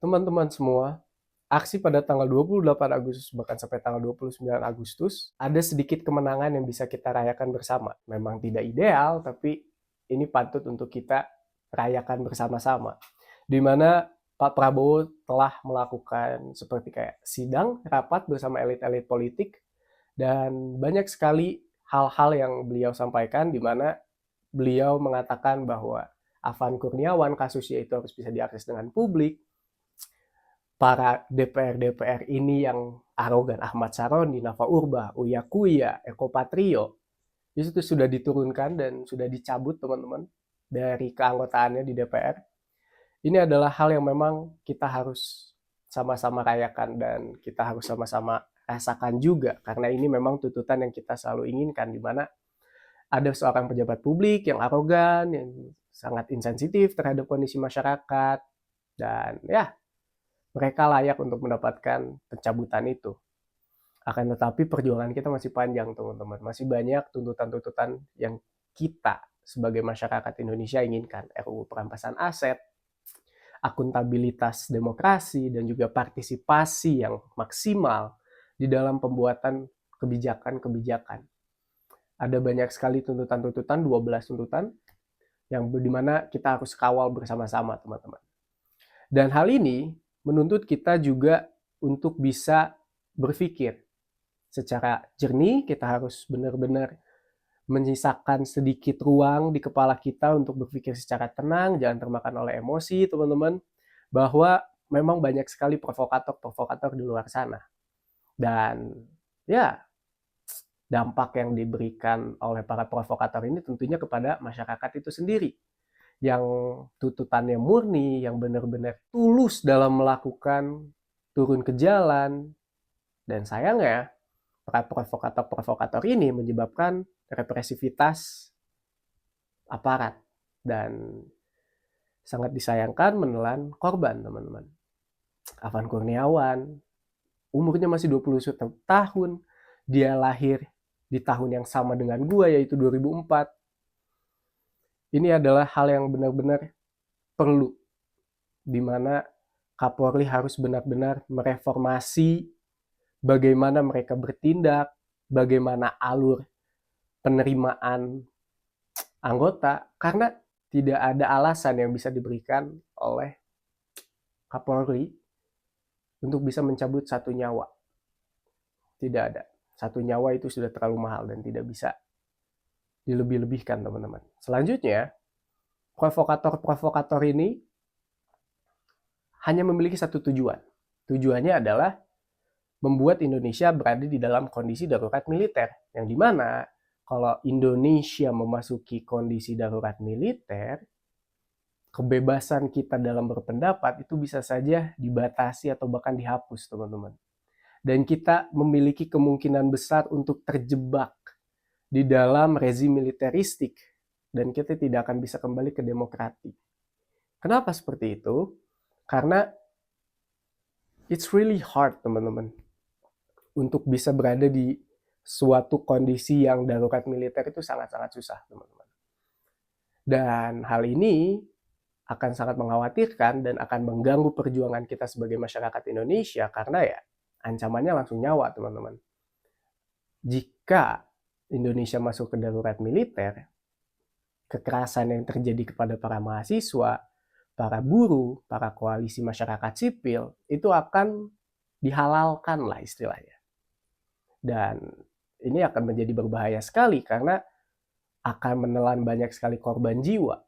Teman-teman semua, aksi pada tanggal 28 Agustus bahkan sampai tanggal 29 Agustus, ada sedikit kemenangan yang bisa kita rayakan bersama. Memang tidak ideal, tapi ini patut untuk kita rayakan bersama-sama. Di mana Pak Prabowo telah melakukan seperti kayak sidang rapat bersama elit-elit politik dan banyak sekali hal-hal yang beliau sampaikan di mana beliau mengatakan bahwa Afan Kurniawan kasusnya itu harus bisa diakses dengan publik, para DPR-DPR ini yang arogan, Ahmad Saroni, Nafa Urbah, Uya Kuya, Eko Patrio, itu sudah diturunkan dan sudah dicabut teman-teman dari keanggotaannya di DPR. Ini adalah hal yang memang kita harus sama-sama rayakan dan kita harus sama-sama rasakan juga karena ini memang tuntutan yang kita selalu inginkan, di mana ada seorang pejabat publik yang arogan, yang sangat insensitif terhadap kondisi masyarakat, dan ya mereka layak untuk mendapatkan pencabutan itu. Akan tetapi perjuangan kita masih panjang teman-teman, masih banyak tuntutan-tuntutan yang kita sebagai masyarakat Indonesia inginkan. RUU perampasan aset, akuntabilitas demokrasi, dan juga partisipasi yang maksimal di dalam pembuatan kebijakan-kebijakan. Ada banyak sekali tuntutan-tuntutan, 12 tuntutan, yang dimana kita harus kawal bersama-sama teman-teman. Dan hal ini menuntut kita juga untuk bisa berpikir secara jernih. Kita harus benar-benar menyisakan sedikit ruang di kepala kita untuk berpikir secara tenang, jangan termakan oleh emosi teman-teman, bahwa memang banyak sekali provokator-provokator di luar sana. Dan ya, dampak yang diberikan oleh para provokator ini tentunya kepada masyarakat itu sendiri, yang tuntutannya murni, yang benar-benar tulus dalam melakukan turun ke jalan. Dan sayangnya, para provokator-provokator ini menyebabkan represivitas aparat dan sangat disayangkan menelan korban, teman-teman. Afan Kurniawan, umurnya masih 21 tahun, dia lahir di tahun yang sama dengan gua, yaitu 2004. Ini adalah hal yang benar-benar perlu, di mana Kapolri harus benar-benar mereformasi bagaimana mereka bertindak, bagaimana alur penerimaan anggota, karena tidak ada alasan yang bisa diberikan oleh Kapolri untuk bisa mencabut satu nyawa. Tidak ada. Satu nyawa itu sudah terlalu mahal dan tidak bisa dilebih-lebihkan, teman-teman. Selanjutnya, provokator-provokator ini hanya memiliki satu tujuan. Tujuannya adalah membuat Indonesia berada di dalam kondisi darurat militer. Yang dimana kalau Indonesia memasuki kondisi darurat militer, kebebasan kita dalam berpendapat itu bisa saja dibatasi atau bahkan dihapus, teman-teman. Dan kita memiliki kemungkinan besar untuk terjebak di dalam rezim militeristik dan kita tidak akan bisa kembali ke demokratik. Kenapa seperti itu? Karena it's really hard, teman-teman, untuk bisa berada di suatu kondisi yang darurat militer itu sangat-sangat susah, teman-teman. Dan hal ini akan sangat mengkhawatirkan dan akan mengganggu perjuangan kita sebagai masyarakat Indonesia karena ya ancamannya langsung nyawa, teman-teman. Jika Indonesia masuk ke darurat militer, kekerasan yang terjadi kepada para mahasiswa, para buruh, para koalisi masyarakat sipil, itu akan dihalalkan lah istilahnya. Dan ini akan menjadi berbahaya sekali karena akan menelan banyak sekali korban jiwa.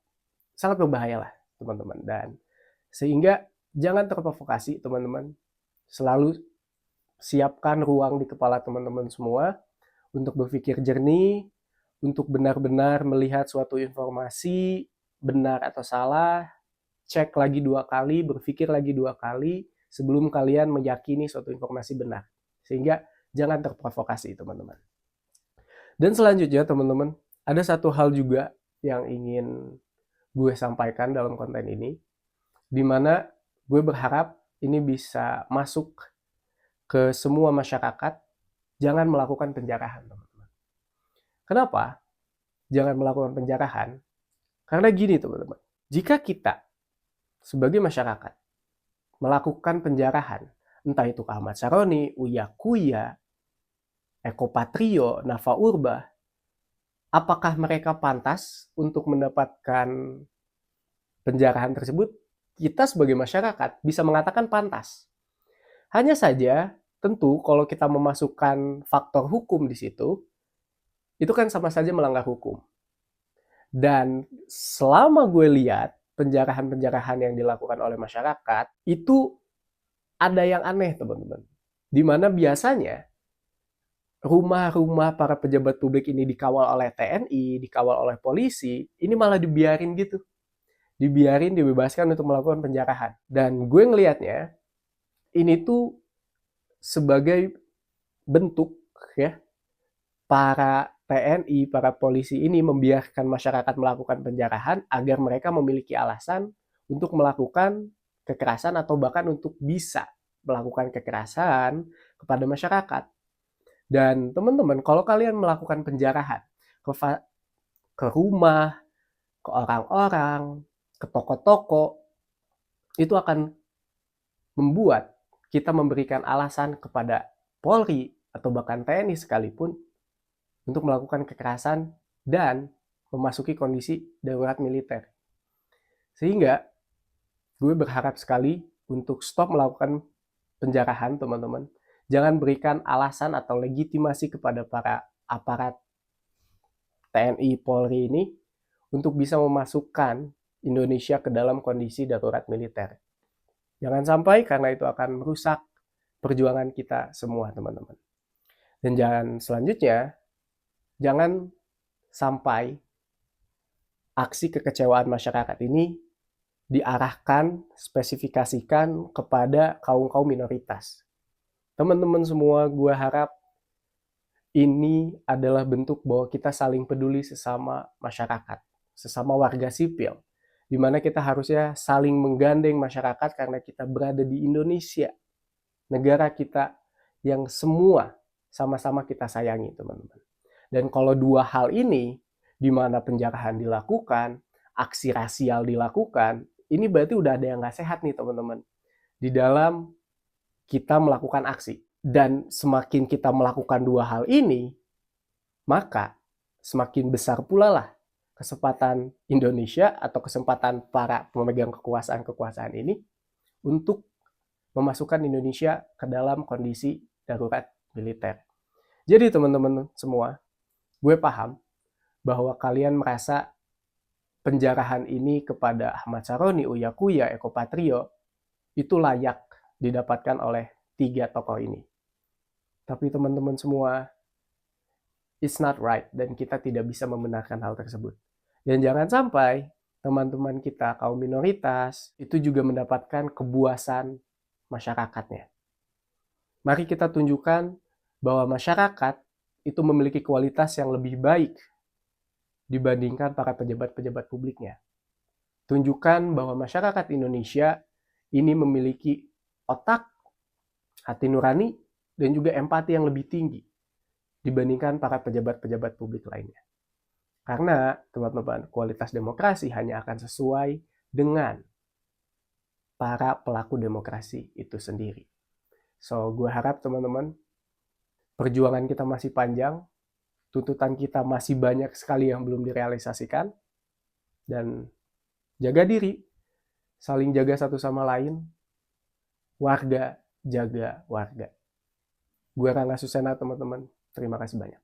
Sangat berbahaya lah teman-teman. Dan sehingga jangan terprovokasi teman-teman. Selalu siapkan ruang di kepala teman-teman semua untuk berpikir jernih, untuk benar-benar melihat suatu informasi benar atau salah, cek lagi 2 kali, berpikir lagi 2 kali sebelum kalian meyakini suatu informasi benar. Sehingga jangan terprovokasi teman-teman. Dan selanjutnya teman-teman, ada satu hal juga yang ingin gue sampaikan dalam konten ini, di mana gue berharap ini bisa masuk ke semua masyarakat. Jangan melakukan penjarahan, teman-teman. Kenapa? Jangan melakukan penjarahan. Karena gini, teman-teman. Jika kita sebagai masyarakat melakukan penjarahan, entah itu Ahmad Saroni, Uya Kuya, Eko Patrio, Nafa Urbah, apakah mereka pantas untuk mendapatkan penjarahan tersebut? Kita sebagai masyarakat bisa mengatakan pantas. Hanya saja, tentu kalau kita memasukkan faktor hukum di situ, itu kan sama saja melanggar hukum. Dan selama gue lihat penjarahan-penjarahan yang dilakukan oleh masyarakat, itu ada yang aneh, teman-teman. Dimana biasanya rumah-rumah para pejabat publik ini dikawal oleh TNI, dikawal oleh polisi, ini malah dibiarin gitu. Dibiarin, dibebaskan untuk melakukan penjarahan. Dan gue ngelihatnya, ini tuh sebagai bentuk ya para TNI, para polisi ini membiarkan masyarakat melakukan penjarahan agar mereka memiliki alasan untuk melakukan kekerasan atau bahkan untuk bisa melakukan kekerasan kepada masyarakat. Dan teman-teman, kalau kalian melakukan penjarahan ke rumah, ke orang-orang, ke toko-toko, itu akan membuat kita memberikan alasan kepada Polri atau bahkan TNI sekalipun untuk melakukan kekerasan dan memasuki kondisi darurat militer. Sehingga gue berharap sekali untuk stop melakukan penjarahan, teman-teman. Jangan berikan alasan atau legitimasi kepada para aparat TNI, Polri ini untuk bisa memasukkan Indonesia ke dalam kondisi darurat militer. Jangan sampai karena itu akan merusak perjuangan kita semua, teman-teman. Dan jangan selanjutnya, jangan sampai aksi kekecewaan masyarakat ini diarahkan, spesifikasikan kepada kaum-kaum minoritas. Teman-teman semua, gue harap ini adalah bentuk bahwa kita saling peduli sesama masyarakat, sesama warga sipil, di mana kita harusnya saling menggandeng masyarakat karena kita berada di Indonesia, negara kita yang semua sama-sama kita sayangi, teman-teman. Dan kalau dua hal ini, di mana penjarahan dilakukan, aksi rasial dilakukan, ini berarti udah ada yang nggak sehat nih, teman-teman, di dalam kita melakukan aksi. Dan semakin kita melakukan dua hal ini, maka semakin besar pula lah kesempatan Indonesia atau kesempatan para pemegang kekuasaan-kekuasaan ini untuk memasukkan Indonesia ke dalam kondisi darurat militer. Jadi teman-teman semua, gue paham bahwa kalian merasa penjarahan ini kepada Ahmad Saroni, Uya Kuya, Eko Patrio itu layak didapatkan oleh tiga tokoh ini. Tapi teman-teman semua, it's not right dan kita tidak bisa membenarkan hal tersebut. Dan jangan sampai teman-teman kita kaum minoritas itu juga mendapatkan kepuasan masyarakatnya. Mari kita tunjukkan bahwa masyarakat itu memiliki kualitas yang lebih baik dibandingkan para pejabat-pejabat publiknya. Tunjukkan bahwa masyarakat Indonesia ini memiliki otak, hati nurani, dan juga empati yang lebih tinggi dibandingkan para pejabat-pejabat publik lainnya. Karena, teman-teman, kualitas demokrasi hanya akan sesuai dengan para pelaku demokrasi itu sendiri. So, gue harap teman-teman, perjuangan kita masih panjang, tuntutan kita masih banyak sekali yang belum direalisasikan, dan jaga diri, saling jaga satu sama lain, warga jaga warga. Gue Rangga Susena, teman-teman. Terima kasih banyak.